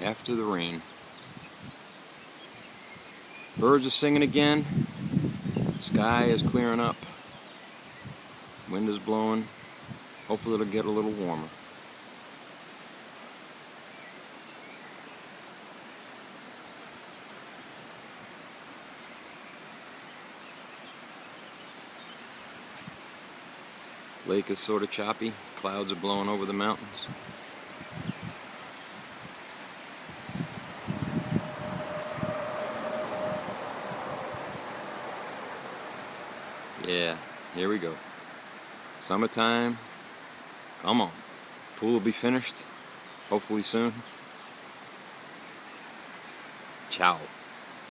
after the rain. Birds are singing again. Sky is clearing up. Wind is blowing. Hopefully it'll get a little warmer. Lake is sort of choppy. Clouds are blowing over the mountains. Yeah, here we go. Summertime. Come on. Pool will be finished. Hopefully soon. Ciao.